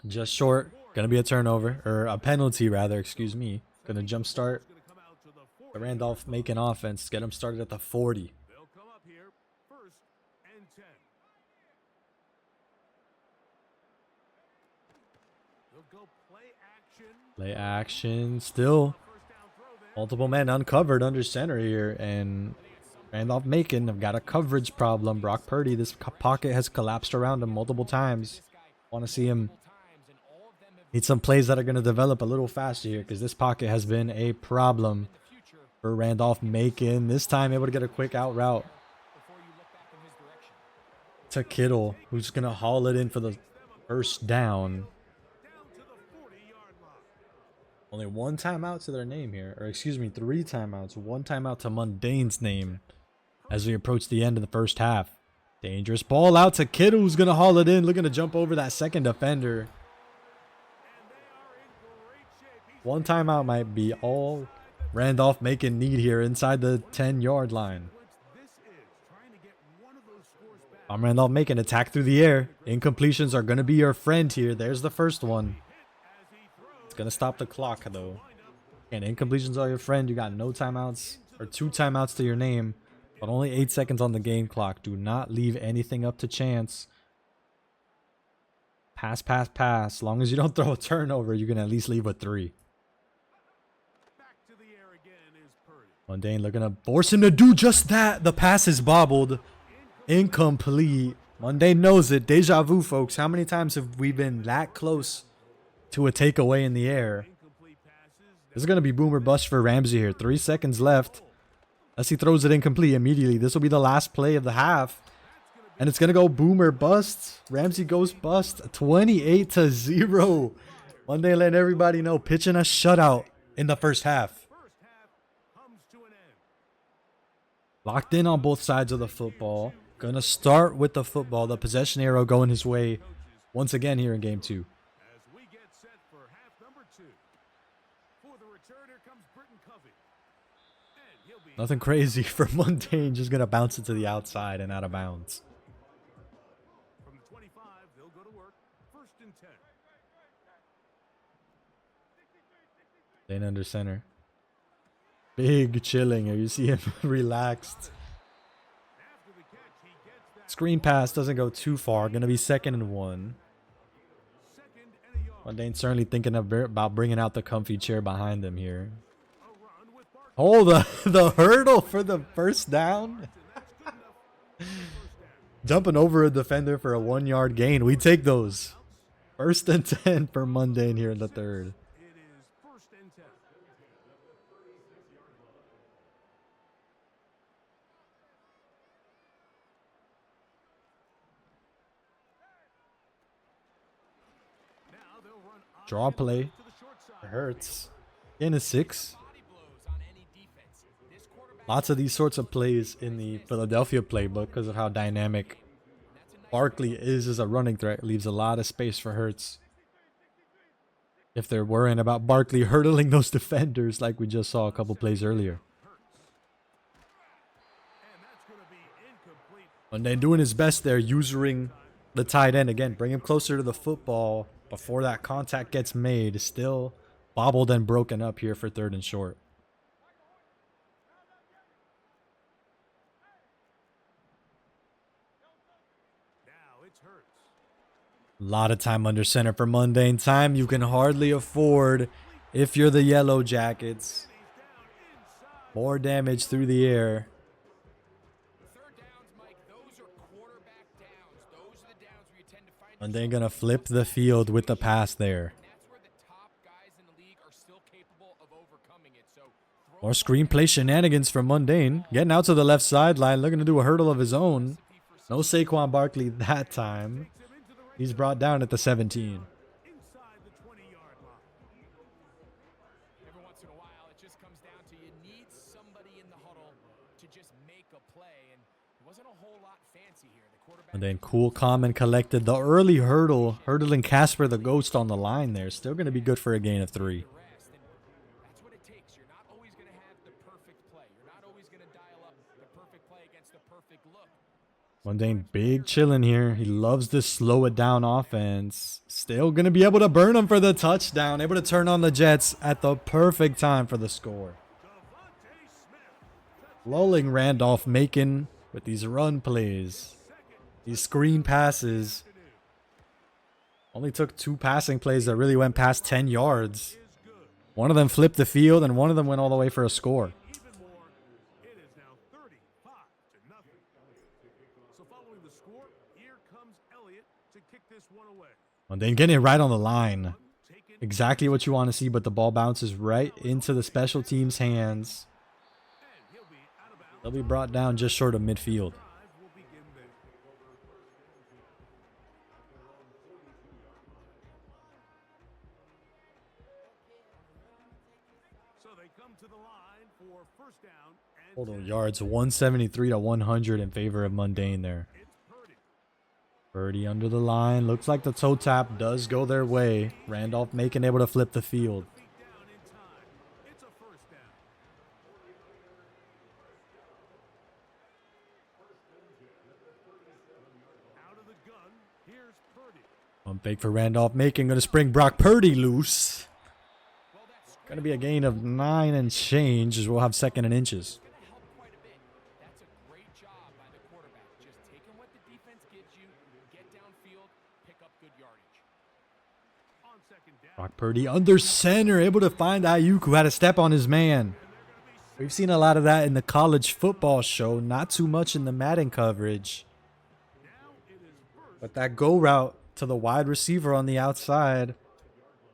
Just short. Gonna be a turnover, or a penalty rather, excuse me. Gonna jump start It's going to come out to the the 40. Randolph-Macon offense. Get them started at the 40. They'll come up here, 1st and 10. They'll go play action. Play action. Still First down throw there. multiple men uncovered under center here, and Randolph-Macon have got a coverage problem. Brock Purdy, this pocket has collapsed around him multiple times. Want to see him need some plays that are going to develop a little faster here, because this pocket has been a problem for Randolph-Macon. This time able to get a quick out route to Kittle, who's going to haul it in for the first down. Down to the 40-yard line. Only one timeout to their name here, or excuse me, 3 timeouts. 1 timeout to MunDayne's name as we approach the end of the first half. Dangerous ball out to Kittle, who's going to haul it in, looking to jump over that second defender. And they are in great shape. He's 1 timeout might be all Randolph-Macon need here inside the 10-yard line. this is trying to get one of those scores back. I'm Randolph-Macon, attack through the air. Incompletions are going to be your friend here. There's the first one. As he throws, It's going to stop the clock, though. And incompletions are your friend. You got no timeouts, or 2 timeouts to your name, but only 8 seconds on the game clock. Do not leave anything up to chance. Pass, pass, pass. As long as you don't throw a turnover, you can at least leave with 3. back to the air again is Purdy. MunDayne looking to force him to do just that. The pass is bobbled. Incomplete. MunDayne knows it. Deja vu, folks. How many times have we been that close to a takeaway in the air? Incomplete passes. This is going to be boomer bust for Ramsey here. 3 seconds left. As he throws it incomplete immediately. This will be the last play of the half. And it's going to go boomer bust. Ramsey goes bust. 28-0. MunDayne letting everybody know. Pitching a shutout in the first half. First half comes to an end. Locked in on both sides of the football. Gonna start with the football. The possession arrow going his way once again here in game 2. As we get set for half number 2. For the return, here comes Britton Covey. And he'll be Nothing crazy for MunDayne. Just gonna bounce it to the outside and out of bounds. from the 25. They'll go to work. 1st and 10. Dane under center. Big chilling here. You see him relaxed. After the catch, he gets that Screen pass doesn't go too far. Gonna be 2nd and 1. 2nd and a yard. MunDayne certainly thinking about bringing out the comfy chair behind him here. A run with Oh, Barkley. the hurdle for the first down. And that's good enough for the first down. Jumping over a defender for a 1-yard gain. We take those. 1st and 10 for MunDayne here in the third. It is 1st and 10. Now they'll run Draw play. to the short side. Hurts. Gain a 6. Body blows on any defense. This quarterback Lots of these sorts of plays in the Philadelphia playbook because of how dynamic Barkley is as a running threat. Leaves a lot of space for Hurts. If they're worrying about Barkley hurdling those defenders like we just saw a couple plays earlier. And that's going to be incomplete. And then doing his best there, using the tight end again. Bring him closer to the football before that contact gets made. Still bobbled and broken up here for 3rd and short. Now it's Hurts. A lot of time under center for MunDayne. Time you can hardly afford if you're the Yellow Jackets. More damage through the air. third downs, Mike, those are quarterback downs. Those are the downs where you tend to find MunDayne gonna flip the field with the pass there. that's where the top guys in the league are still capable of overcoming it. So throw More screenplay shenanigans from MunDayne. Getting out to the left sideline, looking to do a hurdle of his own. No Saquon Barkley that time. He's brought down at the 17. Inside the 20-yard line. every once in a while, it just comes down to you need somebody in the huddle to just make a play, and it wasn't a whole lot fancy here. The quarterback And then cool, calm, and collected. The early hurdle, hurdling Casper the Ghost on the line there. Still going to be good for a gain of 3. rest, and that's what it takes. You're not always going to have the perfect play. You're not always going to dial up the perfect play against the perfect look. MunDayne big chilling here. He loves this slow it down offense. Still going to be able to burn him for the touchdown. Able to turn on the Jets at the perfect time for the score. Lulling Randolph-Macon with these run plays. These screen passes. Only took 2 passing plays that really went past 10 yards. One of them flipped the field and one of them went all the way for a score. Even more, it is now 35-0. So following the score, here comes Elliott to kick this one away. MunDayne getting it right on the line. Exactly what you want to see, but the ball bounces right into the special teams' hands. And he'll be out of bounds. They'll be brought down just short of midfield. Drive will begin there. So they come to the line for 1st down and Total 10. yards 173 to 100 in favor of MunDayne there. It's Purdy. Purdy under the line. Looks like the toe tap does go their way. Randolph-Macon able to flip the field. Feet down in time. It's a 1st down. Out of the gun, here's Purdy. Pump fake for Randolph-Macon. Going to spring Brock Purdy loose. Well, that's Going to be a gain of 9 and change as we'll have 2nd and inches. going to help quite a bit. That's a great job by the quarterback. Just taking what the defense gives you, get downfield, pick up good yardage. On 2nd down. Brock Purdy under center. Able to find Ayuk, who had a step on his man. We've seen a lot of that in the college football show. Not too much in the Madden coverage. Now it is 1st. But that go route to the wide receiver on the outside,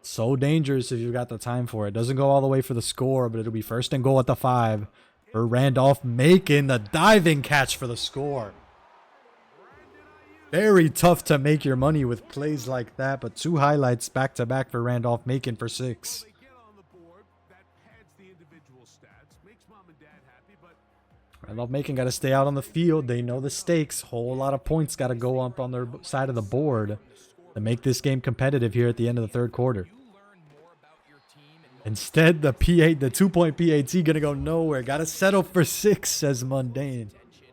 so dangerous if you've got the time for it. Doesn't go all the way for the score, but it'll be 1st and goal at the 5 for Randolph-Macon. The diving catch for the score. Very tough to make your money with plays like that, but 2 highlights back-to-back for Randolph-Macon for 6. They get on the board. That pads the individual stats. Makes mom and dad happy, but Randolph-Macon got to stay out on the field. They know the stakes. Whole lot of points got to go up on their side of the board to make this game competitive here at the end of the 3rd quarter. You learn more about your team and Instead, the 2-point PAT gonna go nowhere. Gotta settle for 6, says MunDayne. attention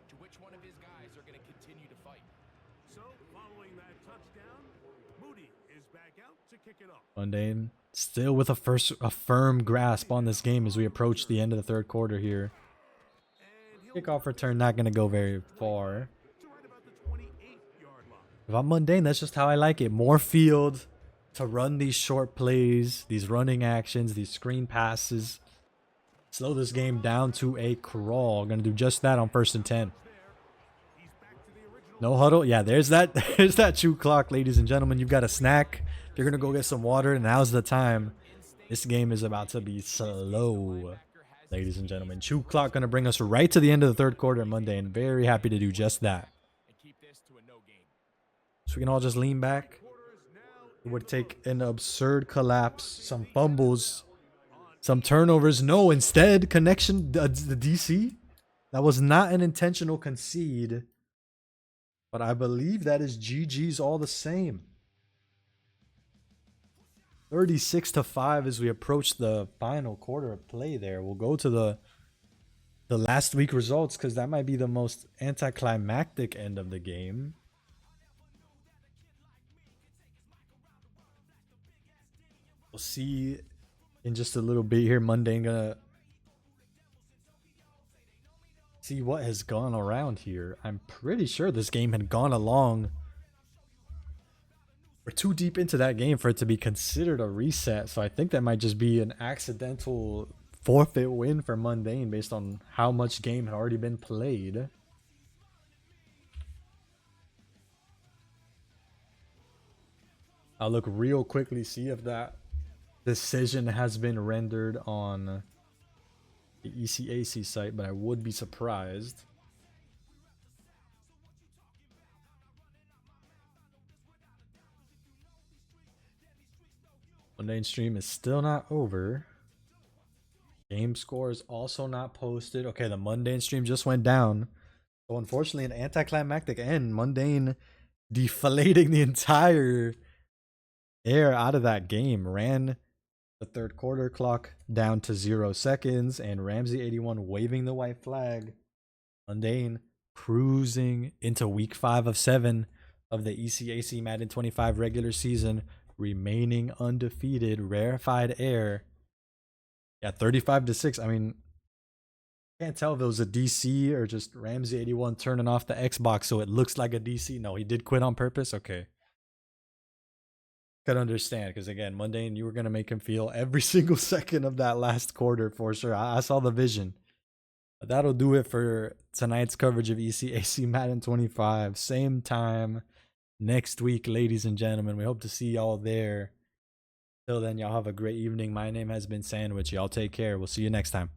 to which one of his guys are going to continue to fight. so following that touchdown, Moody is back out to kick it off. MunDayne still with a firm grasp on this game as we approach the end of the 3rd quarter here. And he'll Kickoff return not gonna go very far. to right about the 28-yard line. If I'm MunDayne, that's just how I like it. More field to run these short plays, these running actions, these screen passes. Slow this game down to a crawl. Gonna do just that on 1st and 10. He's back to the original No huddle. Yeah, there's that. There's that chew clock, ladies and gentlemen. You've got a snack. If you're gonna go get some water, now's the time. This game is about to be slow, ladies and gentlemen. Chew clock gonna bring us right to the end of the third quarter Monday, and very happy to do just that. So we can all just lean back. It would take an absurd collapse, some fumbles, some turnovers. No, instead, connection, the DC. That was not an intentional concede. But I believe that is GG's all the same. 36-5 as we approach the final quarter of play there. We'll go to the last week results because that might be the most anticlimactic end of the game. We'll see in just a little bit here. MunDayne gonna see what has gone around here. I'm pretty sure this game had gone along. We're too deep into that game for it to be considered a reset, so I think that might just be an accidental forfeit win for MunDayne based on how much game had already been played. I'll look real quickly, see if that decision has been rendered on the ECAC site, but I would be surprised. MunDayne stream is still not over. Game score is also not posted. Okay, the MunDayne stream just went down. So unfortunately, an anticlimactic end. MunDayne deflating the entire air out of that game. Ran the third quarter clock down to 0 seconds, and Ramsey81 waving the white flag. MunDayne cruising into week 5 of 7 of the ECAC Madden 25 regular season, remaining undefeated. Rarefied air. Yeah, 35-6. I mean, can't tell if it was a DC or just Ramsey81 turning off the Xbox so it looks like a DC. No, he did quit on purpose. Okay. Could understand, because again, MunDayne, you were gonna make him feel every single second of that last quarter for sure. I saw the vision. But that'll do it for tonight's coverage of ECAC Madden 25. Same time next week, ladies and gentlemen. We hope to see y'all there. Till then, y'all have a great evening. My name has been Sandwich. Y'all take care. We'll see you next time.